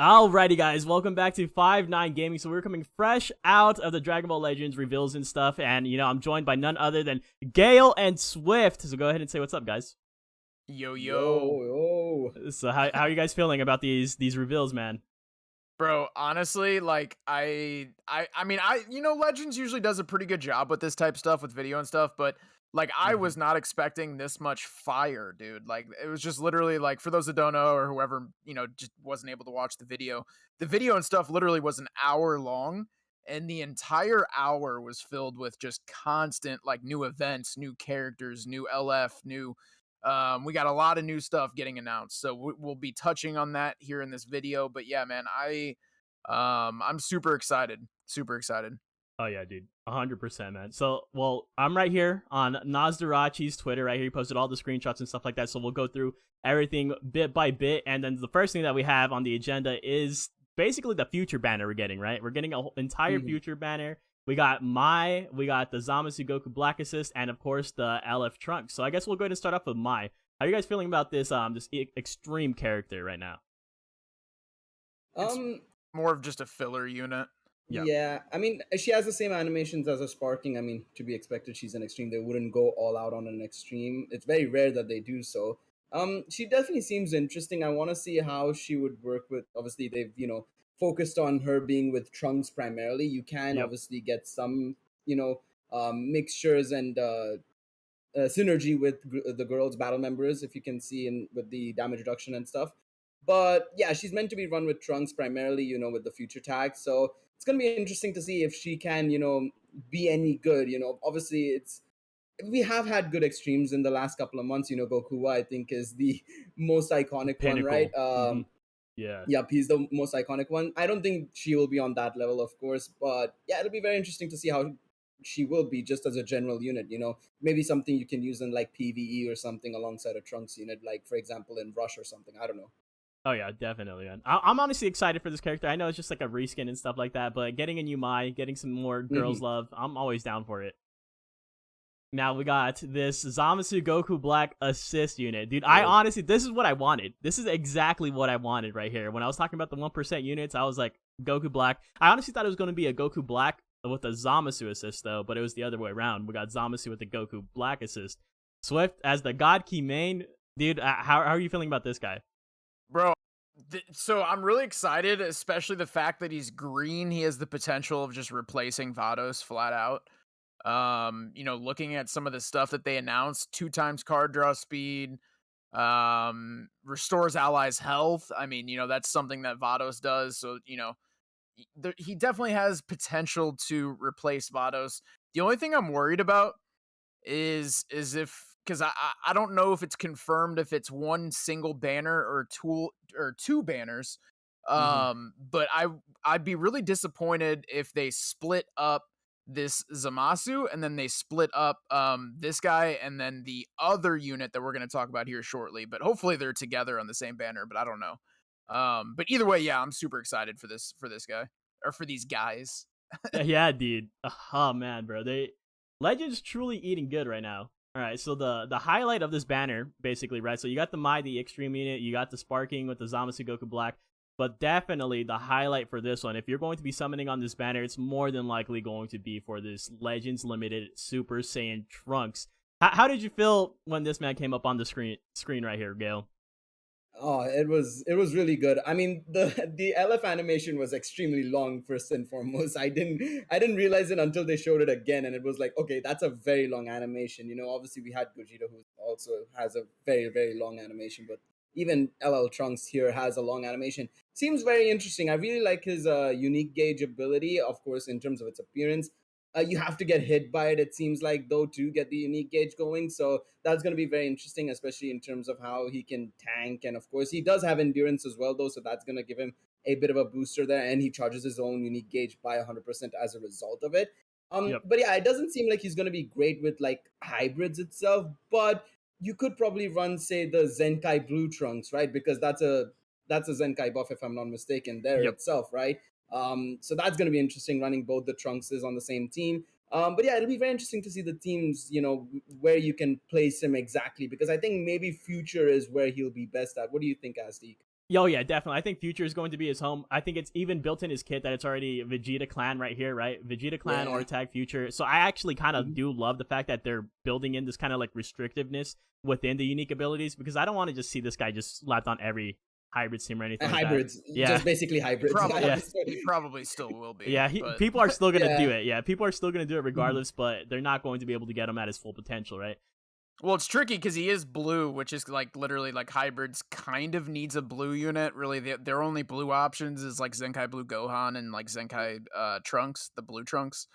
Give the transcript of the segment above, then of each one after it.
Alrighty, guys, welcome back to 5-9 Gaming. So we're coming fresh out of the Dragon Ball Legends reveals and stuff, and I'm joined by none other than Gale and Swift. So go ahead and say what's up, guys. Yo. Yo. So how are you guys feeling about these reveals, man? Bro, honestly, like I mean, Legends usually does a pretty good job with this type of stuff with video and stuff, but like I was not expecting this much fire, dude. Like it was just literally like, for those that don't know or whoever, just wasn't able to watch the video. The video and stuff literally was an hour long, and the entire hour was filled with just constant like new events, new characters, new LF, new we got a lot of new stuff getting announced, so we'll be touching on that here in this video. But yeah, man, I'm super excited, super excited. Oh yeah, dude, 100%, man. So, well, I'm right here on Nazdarachi's Twitter. Right here, he posted all the screenshots and stuff like that. So we'll go through everything bit by bit, and then the first thing that we have on the agenda is basically the future banner we're getting. Right, we're getting an entire future banner. We got the Zamasu Goku Black Assist, and of course the LF Trunks. So I guess we'll go ahead and start off with Mai. How are you guys feeling about this extreme character right now? It's more of just a filler unit. Yeah, I mean, she has the same animations as a Sparking. I mean, to be expected, she's an extreme. They wouldn't go all out on an extreme. It's very rare that they do so. She definitely seems interesting. I want to see how she would work with, obviously they've, focused on her being with Trunks primarily. You can obviously get some, mixtures and synergy with the girls' battle members, if you can see in with the damage reduction and stuff. But yeah, she's meant to be run with Trunks primarily, with the future tag. So it's gonna be interesting to see if she can, be any good. Obviously we have had good extremes in the last couple of months. Goku, I think, is the most iconic Pinnacle. one, right? Yeah. Yep, he's the most iconic one. I don't think she will be on that level, of course, but yeah, it'll be very interesting to see how she will be just as a general unit. Maybe something you can use in like PVE or something alongside a Trunks unit, like for example in Rush or something. I don't know. Oh yeah, definitely, man. I'm honestly excited for this character. I know it's just like a reskin and stuff like that, but getting a new Mai, getting some more girls' love, I'm always down for it. Now we got this Zamasu Goku Black Assist unit. Dude, I honestly, this is what I wanted. This is exactly what I wanted right here. When I was talking about the 1% units, I was like, Goku Black. I honestly thought it was going to be a Goku Black with a Zamasu assist, though, but it was the other way around. We got Zamasu with the Goku Black assist. Swift as the God Key main. Dude, how are you feeling about this guy? Bro, so I'm really excited, especially the fact that he's green. He has the potential of just replacing Vados flat out. Looking at some of the stuff that they announced, 2x card draw speed, restores allies' health. I mean, that's something that Vados does. So, he definitely has potential to replace Vados. The only thing I'm worried about is if, because I don't know if it's confirmed if it's one single banner or two banners. But I'd be really disappointed if they split up this Zamasu and then they split up this guy and then the other unit that we're going to talk about here shortly. But hopefully they're together on the same banner, but I don't know. But either way, yeah, I'm super excited for this guy, or for these guys. Yeah, dude. Oh man, bro. Legends truly eating good right now. All right, so the highlight of this banner, basically, right? So you got the Mai, the extreme unit, you got the Sparking with the Zamasu Goku Black, but definitely the highlight for this one, if you're going to be summoning on this banner, it's more than likely going to be for this Legends Limited Super Saiyan Trunks. How did you feel when this man came up on the screen right here, Gale? Oh, it was really good. I mean, the LF animation was extremely long, first and foremost. I didn't realize it until they showed it again, and it was like, okay, that's a very long animation. Obviously we had Gogeta, who also has a very, very long animation, but even LL Trunks here has a long animation. Seems very interesting. I really like his unique gauge ability, of course, in terms of its appearance. You have to get hit by it, it seems like, though, to get the unique gauge going. So that's going to be very interesting, especially in terms of how he can tank. And of course, he does have endurance as well, though. So that's going to give him a bit of a booster there. And he charges his own unique gauge by 100% as a result of it. But yeah, it doesn't seem like he's going to be great with like hybrids itself. But you could probably run, say, the Zenkai Blue Trunks, right? Because that's a Zenkai buff, if I'm not mistaken, there itself, right? So that's going to be interesting, running both the Trunkses on the same team. But yeah, it'll be very interesting to see the teams, where you can place him exactly, because I think maybe future is where he'll be best at. What do you think, Azdeek? Yo, yeah, definitely. I think Future is going to be his home. I think it's even built in his kit that it's already Vegeta Clan right here, right? Vegeta Clan or Yeah. Tag Future. So I actually kind of Mhm. do love the fact that they're building in this kind of like restrictiveness within the unique abilities, because I don't want to just see this guy just slapped on every hybrid team or anything like that. Hybrids, Yeah. just basically hybrids. Yeah. He probably still will be. Yeah, but people are still gonna do Yeah. it. Yeah, people are still gonna do it regardless, but they're not going to be able to get him at his full potential, right? well, it's tricky because he is blue, which is like literally like hybrids kind of needs a blue unit. Really, their only blue options is like Zenkai Blue Gohan and like Zenkai Trunks, the blue Trunks.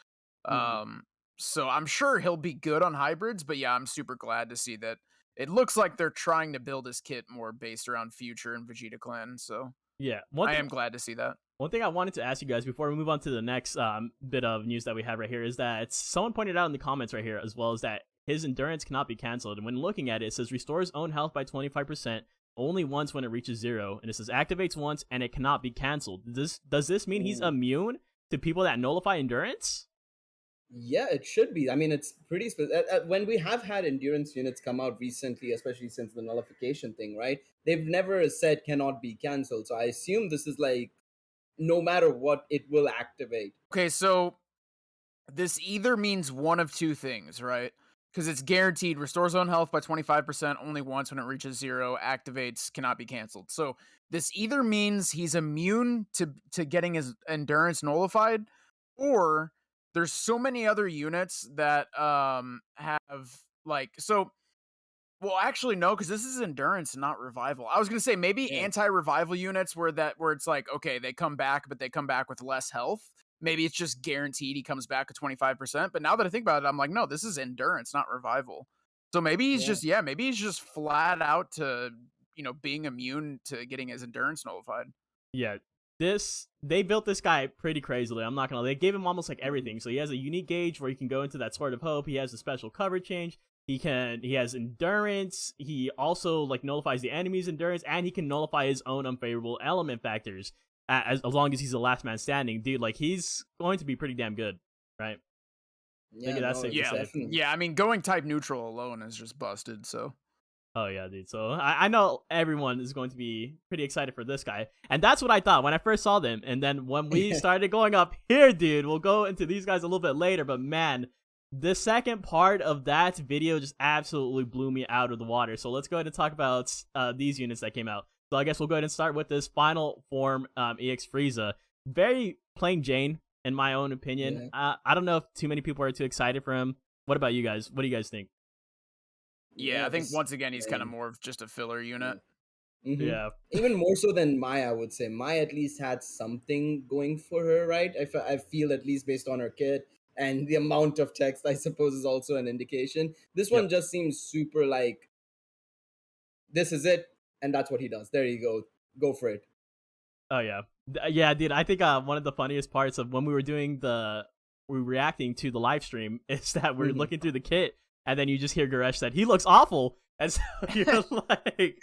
Mhm. So I'm sure he'll be good on hybrids, but yeah, I'm super glad to see that it looks like they're trying to build his kit more based around Future and Vegeta Clan. So Yeah. I am glad to see that. One thing I wanted to ask you guys before we move on to the next bit of news that we have right here is that someone pointed out in the comments right here as well is that his endurance cannot be canceled. And when looking at it, it says restores own health by 25% only once when it reaches 0. And it says activates once and it cannot be canceled. Does this mean he's Ooh. immune to people that nullify endurance? Yeah, it should be. I mean, it's pretty. When we have had endurance units come out recently, especially since the nullification thing, right? They've never said cannot be canceled. So I assume this is like no matter what, it will activate. Okay, so this either means one of two things, right? Because it's guaranteed restores own health by 25% only once when it reaches 0, activates, cannot be canceled. So this either means he's immune to getting his endurance nullified, or there's so many other units that have like so well, actually, no, because this is endurance, not revival. I was gonna say maybe Yeah. anti-revival units where it's like, okay, they come back, but they come back with less health. Maybe it's just guaranteed he comes back at 25%. But now that I think about it, I'm like, no, this is endurance, not revival. So maybe he's Yeah. maybe he's just flat out to being immune to getting his endurance nullified. Yeah. They built this guy pretty crazily. I'm not gonna. They gave him almost like Mhm. everything. So he has a unique gauge where he can go into that Sword of Hope. He has a special cover change. He has endurance. He also like nullifies the enemy's endurance, and he can nullify his own unfavorable element factors as long as he's the last man standing. Dude, like he's going to be pretty damn good, right? I think Yeah, that's no, safe to Yeah, say. definitely. yeah. I mean, going type neutral alone is just busted. So Oh yeah, dude. So I know everyone is going to be pretty excited for this guy, and that's what I thought when I first saw them. And then when we started going up here, dude, we'll go into these guys a little bit later. But man, the second part of that video just absolutely blew me out of the water. So let's go ahead and talk about these units that came out. So I guess we'll go ahead and start with this final form EX Frieza. Very plain Jane, in my own opinion. Yeah. I don't know if too many people are too excited for him. What about you guys? What do you guys think? yeah, I think Just once again he's kind of same. more of just a filler unit. Hmm. Yeah. Even more so than Maya, I would say. Maya at least had something going for her, right? I feel at least based on her kit and the amount of text, I suppose, is also an indication. This Yep. one just seems super like this is it, and that's what he does. There you go for it. Oh yeah, yeah, dude. I think one of the funniest parts of when we were doing we were reacting to the live stream is that we're Mhm. looking through the kit, and then you just hear Goresh said he looks awful, and so you're like,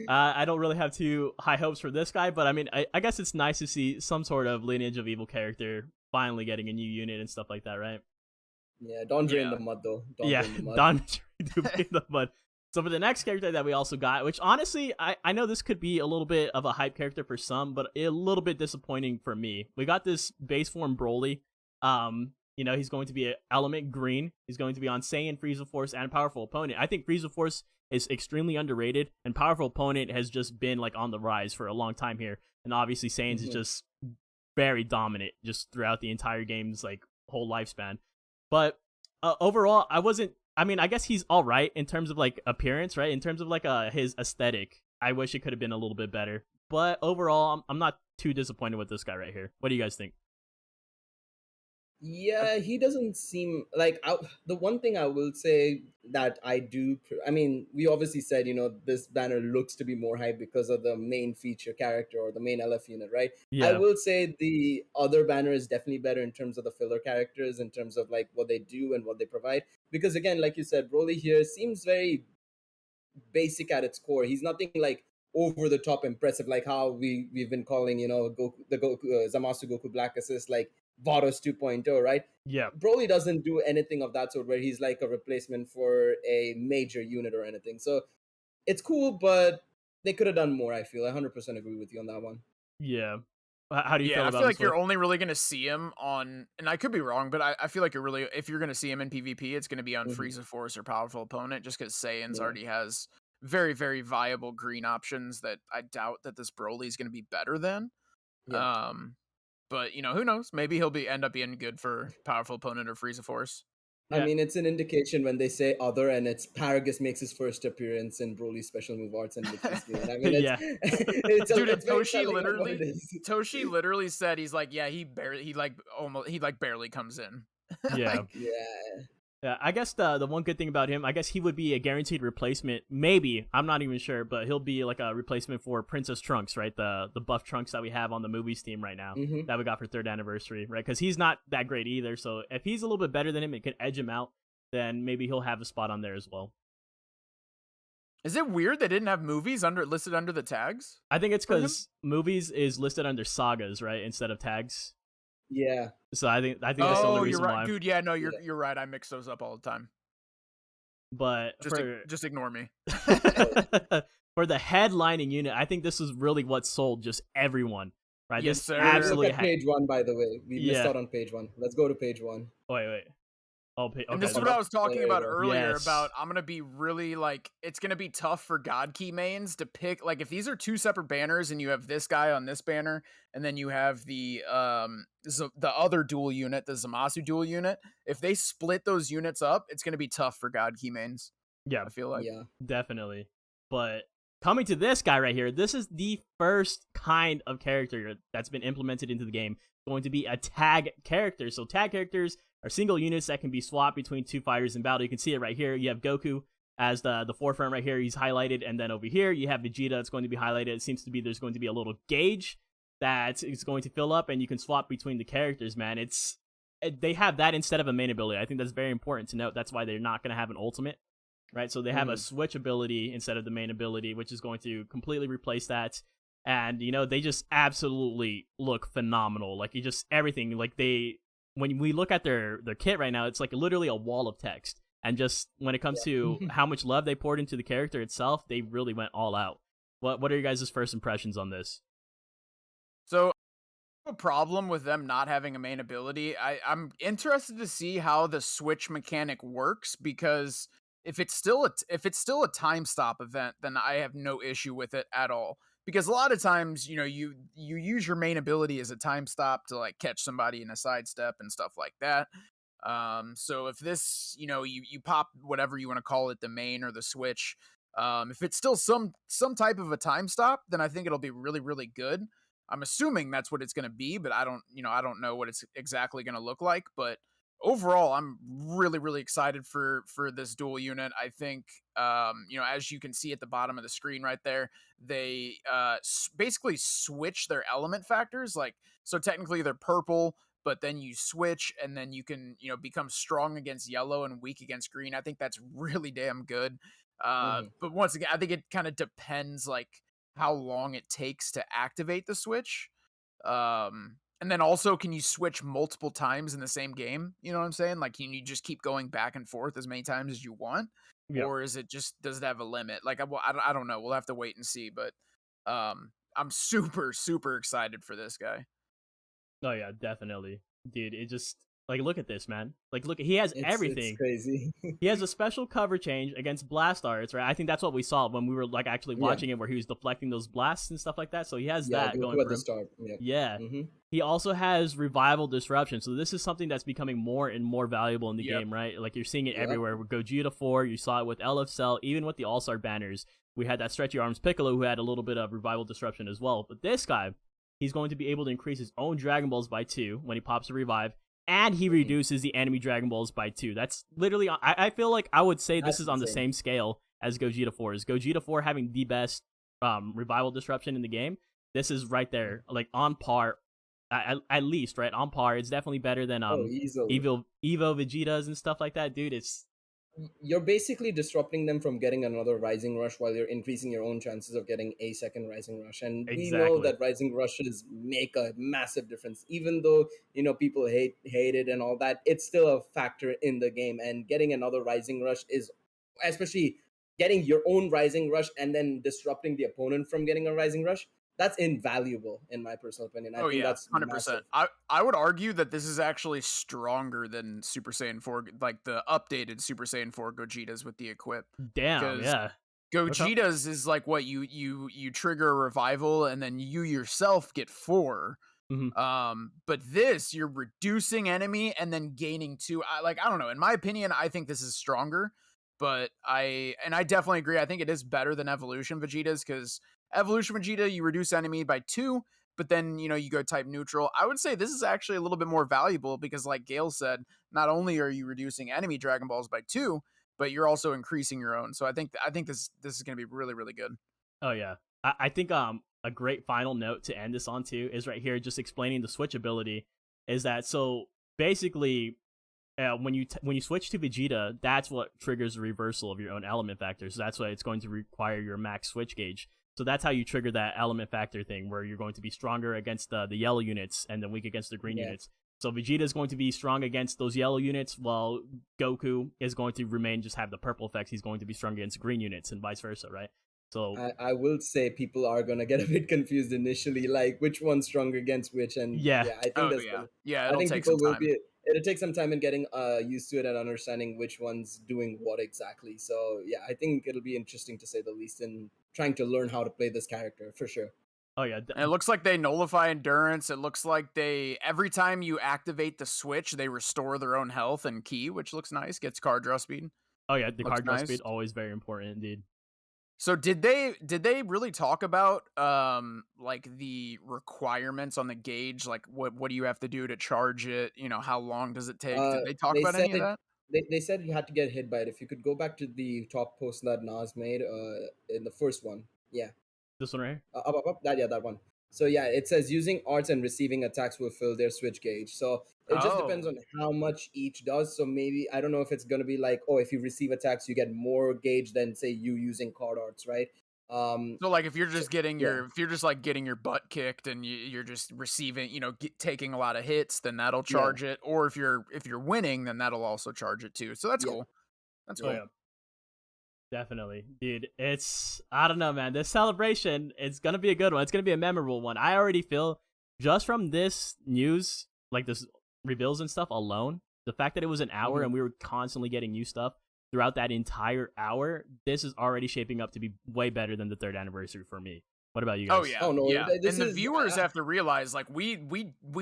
I don't really have too high hopes for this guy, but I mean, I guess it's nice to see some sort of lineage of evil character finally getting a new unit and stuff like that, right? Yeah, don't drain Yeah. the mud though. Don't Yeah, drain the mud. Don to be the mud. So for the next character that we also got, which honestly, I know this could be a little bit of a hype character for some, but a little bit disappointing for me. We got this base form Broly. He's going to be an element green. He's going to be on Saiyan, Frieza Force, and Powerful Opponent. I think Frieza Force is extremely underrated, and Powerful Opponent has just been like on the rise for a long time here. And obviously, Saiyan's is Mhm. just very dominant just throughout the entire game's like whole lifespan. But overall, I wasn't. I mean, I guess he's all right in terms of like appearance, right? In terms of like his aesthetic, I wish it could have been a little bit better. But overall, I'm not too disappointed with this guy right here. What do you guys think? Yeah, he doesn't seem like the one thing I will say that I do. I mean, we obviously said this banner looks to be more hype because of the main feature character or the main LF unit, right? I Yeah, will say the other banner is definitely better in terms of the filler characters, in terms of like what they do and what they provide. Because again, like you said, Broly here seems very basic at its core. He's nothing like over the top impressive, like how we've been calling Goku Zamasu Goku Black Assist like Vados 2.0, right? yeah, Broly doesn't do anything of that sort where he's like a replacement for a major unit or anything. So it's cool, but they could have done more. I feel I 100% agree with you on that one. Yeah. How do you feel Yeah, I about feel him, like you're Swift? only really gonna see him on, and I could be wrong, but I feel like you're really, if you're gonna see him in PvP, it's gonna be on Hmm. Frieza Force or Powerful Opponent, just because Saiyan's Yeah, already has very, very viable green options that I doubt that this Broly is gonna be better than. yeah. Um, but who knows? Maybe he'll end up being good for Powerful Opponent or Frieza Force. I Yeah. mean, it's an indication when they say other, and it's Paragus makes his first appearance in Broly's special move arts and Mickey's green. I mean, it's Yeah. Dude, and it's very telling on what it is. Toshi literally said, he's like, yeah, he like barely comes in. Yeah. Like, Yeah. Yeah, I guess the one good thing about him, I guess he would be a guaranteed replacement. Maybe, I'm not even sure, but he'll be like a replacement for Princess Trunks, right? The buff Trunks that we have on the movies team right now Hmm. that we got for third anniversary, right? Because he's not that great either. So if he's a little bit better than him, it could edge him out. Then maybe he'll have a spot on there as well. is it weird they didn't have movies listed under the tags I think it's for him? because movies is listed under sagas, right, instead of tags. Yeah. So I think that's the only Oh, you're reason right, why. dude. Yeah, no, Yeah. you're right. I mix those up all the time. But Just ignore me. for the headlining unit, I think this is really what sold just everyone, right? Yes, This sir. Look absolutely at page one, by the way. We missed yeah. out on page one. Let's go to page one. Wait. Oh, And okay. this is Hold what I up. was talking There you about go. earlier Yes. about I'm going to be really like, it's going to be tough for God Key mains to pick, like if these are two separate banners and you have this guy on this banner and then you have the other dual unit, the Zamasu dual unit, if they split those units up, it's going to be tough for God Key mains. Yeah, I feel like. Yeah. definitely. But coming to this guy right here, this is the first kind of character that's been implemented into the game. Going to be a tag character. So tag characters are single units that can be swapped between two fighters in battle. You can see it right here. You have Goku as the forefront right here. He's highlighted. And then over here, you have Vegeta that's going to be highlighted. It seems to be there's going to be a little gauge that is going to fill up, and you can swap between the characters, man. They have that instead of a main ability. I think that's very important to note. That's why they're not going to have an ultimate, right? So they have a switch ability instead of the main ability, which is going to completely replace that. And they just absolutely look phenomenal. Like everything. Like when we look at their kit right now, it's like literally a wall of text. And just when it comes to how much love they poured into the character itself, they really went all out. What are your guys' first impressions on this? So a problem with them not having a main ability. I'm interested to see how the switch mechanic works, because if it's still a time stop event, then I have no issue with it at all. Because a lot of times, you use your main ability as a time stop to like catch somebody in a sidestep and stuff like that. So if this, you pop whatever you want to call it, the main or the switch, if it's still some type of a time stop, then I think it'll be really, really good. I'm assuming that's what it's going to be, but I don't know what it's exactly going to look like. But overall, I'm really, really excited for this dual unit. I think, as you can see at the bottom of the screen right there, they basically switch their element factors. Like, so technically they're purple, but then you switch and then you can, become strong against yellow and weak against green. I think that's really damn good. But once again, I think it kind of depends, like, how long it takes to activate the switch. And then also, can you switch multiple times in the same game? You know what I'm saying? Like, can you just keep going back and forth as many times as you want? Yep. Or is it just, does it have a limit? Like, I don't know. We'll have to wait and see. But I'm super, super excited for this guy. Oh yeah, definitely, dude. It just like look at this, man. Like look, he has It's everything. crazy. He has a special cover change against blast arts, right? I think that's what we saw when we were like actually watching it, where he was deflecting those blasts and stuff like that. So he has that Goku going at for the him. start. Yeah. Hmm. He also has revival disruption. So this is something that's becoming more and more valuable in the game, right? Like you're seeing it everywhere. With Gogeta 4, you saw it with LF Cell, even with the All-Star banners. We had that Stretchy Arms Piccolo who had a little bit of revival disruption as well. But this guy, he's going to be able to increase his own Dragon Balls by 2 when he pops a revive, and he reduces the enemy Dragon Balls by 2. That's literally, I feel like I would say this is on the same scale as Gogeta 4. Is Gogeta 4 having the best revival disruption in the game? This is right there, like on par, at least, right? On par. It's definitely better than Easily. Evo Vegetas and stuff like that, dude. You're basically disrupting them from getting another Rising Rush while you're increasing your own chances of getting a second Rising Rush. And we know Exactly. that Rising Rushes make a massive difference. Even though, people hate it and all that, it's still a factor in the game. And getting another Rising Rush is, especially getting your own Rising Rush and then disrupting the opponent from getting a Rising Rush, that's invaluable in my personal opinion. I Oh think yeah, that's 100%. massive. I would argue that this is actually stronger than Super Saiyan 4, like the updated Super Saiyan 4 Gogeta's with the equip, Damn, because yeah. Gogeta's is like what you trigger a revival and then you yourself get 4. Mm-hmm. But this, you're reducing enemy and then gaining 2. I don't know. In my opinion, I think this is stronger. But I definitely agree. I think it is better than Evolution Vegeta's, because Evolution Vegeta, you reduce enemy by 2, but then you go type neutral. I would say this is actually a little bit more valuable because, like Gale said, not only are you reducing enemy Dragon Balls by 2, but you're also increasing your own. So I think this is going to be really, really good. Oh yeah, I think a great final note to end this on too is right here, just explaining the switch ability. Is that so basically? When you switch to Vegeta, that's what triggers the reversal of your own element factor. So that's why it's going to require your max switch gauge. So that's how you trigger that element factor thing, where you're going to be stronger against the yellow units and then weak against the green units. So Vegeta is going to be strong against those yellow units, while Goku is going to remain just have the purple effects. He's going to be strong against green units and vice versa, right? So I will say people are gonna get a bit confused initially, like which one's stronger against which, and yeah, I think Oh yeah, yeah. I It'll think take people some will time. be. It'll take some time in getting used to it and understanding which one's doing what exactly. So yeah, I think it'll be interesting to say the least in trying to learn how to play this character for sure. oh yeah, And it looks like they nullify endurance. It looks like every time you activate the switch, they restore their own health and ki, which looks nice. Gets card draw speed. oh yeah. The Looks card draw nice. speed always very important indeed. So did they really talk about like the requirements on the gauge? Like what do you have to do to charge it? How long does it take? Did they talk They about said any of it. that? They said you had to get hit by it. If you could go back to the top post that Nas made in the first one, yeah, This one right here. up, that one. So yeah, it says using arts and receiving attacks will fill their switch gauge. So it just depends Oh. on how much each does. So maybe I don't know if it's gonna be like, oh, if you receive attacks, you get more gauge than say you using card arts, right? So like if you're So just getting yeah, if you're just like getting your butt kicked and you're just receiving, taking a lot of hits, then that'll yeah, charge it. Or if you're winning, then that'll also charge it too. So that's yeah, cool. That's Oh yeah. cool. yeah. Definitely. Dude, I don't know, man. This celebration, it's going to be a good one. It's going to be a memorable one. I already feel, just from this news, like this reveals and stuff alone, the fact that it was an hour Mhm. and we were constantly getting new stuff throughout that entire hour, this is already shaping up to be way better than the third anniversary for me. What about you Oh guys? yeah, Oh no, yeah. this And the is viewers have to realize like we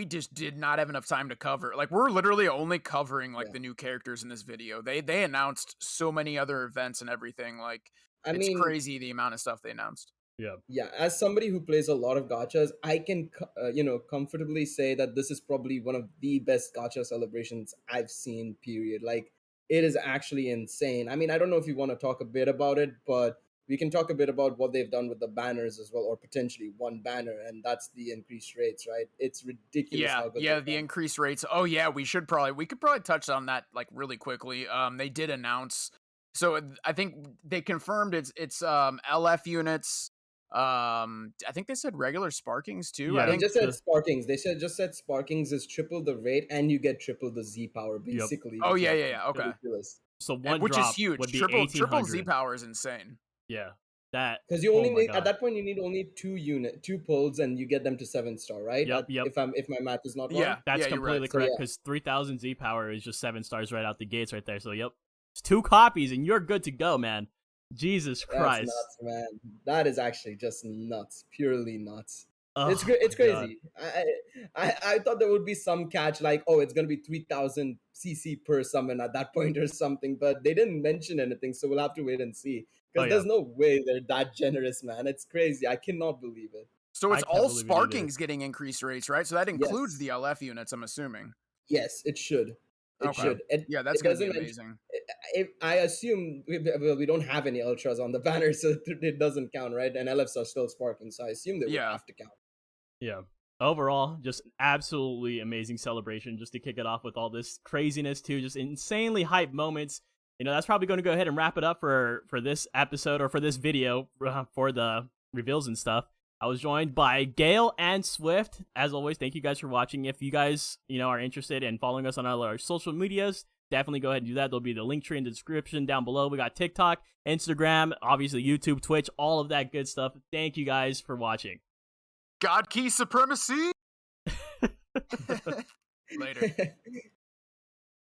just did not have enough time to cover. Like we're literally only covering like yeah. the new characters in this video. They announced so many other events and everything. Like I it's mean, crazy the amount of stuff they announced. Yeah. yeah, as somebody who plays a lot of gachas, I can comfortably say that this is probably one of the best gacha celebrations I've seen, period. Like it is actually insane. I mean, I don't know if you want to talk a bit about it, but we can talk a bit about what they've done with the banners as well, or potentially one banner, and that's the increased rates, right? It's ridiculous Yeah, how good yeah, they've the done. increased rates. Oh yeah, we could probably touch on that like really quickly. They did announce. So I think they confirmed it's LF units. I think they said regular sparkings too. I Yeah. They think just said Sparkings. They said just said Sparkings is triple the rate, and you get triple the Z power, Yep. basically, Oh which yeah, is yeah, yeah. Okay. ridiculous. So one Which is drop huge. would be Triple Z 1800. power is insane. Yeah. That, Because you oh only my need at god. that point you need only two pulls and you get them to 7 star, right? Yep, yep. If my math is not wrong. Yeah, That's yeah, you're right. completely So correct, yeah, because 3000 Z power is just 7 stars right out the gates right there. So, yep. It's 2 copies and you're good to go, man. Jesus that's Christ. nuts, man. That is actually just nuts, purely nuts. It's Oh great. It's my god. crazy. I thought there would be some catch, like, oh, it's gonna be 3000 CC per summon at that point or something, but they didn't mention anything, so we'll have to wait and see. Oh Because yeah. there's no way they're that generous, man. It's crazy. I cannot believe it. So I it's can't all believe it either. sparkings getting increased rates, right? So that includes Yes, the LF units, I'm assuming. yes, it should. It Okay. Yeah. should. It Yeah, that's it gonna be doesn't mention. amazing. If I assume we don't have any ultras on the banner, so it doesn't count, right? And LFs are still sparking, so I assume they would Yeah. have to count. Yeah. Overall, just absolutely amazing celebration just to kick it off with all this craziness too, just insanely hype moments. That's probably going to go ahead and wrap it up for this episode, or for this video, for the reveals and stuff. I was joined by Gale and Swift. As always, thank you guys for watching. If you guys, are interested in following us on all our social medias, definitely go ahead and do that. There'll be the link tree in the description down below. We got TikTok, Instagram, obviously YouTube, Twitch, all of that good stuff. Thank you guys for watching. God key supremacy. Later.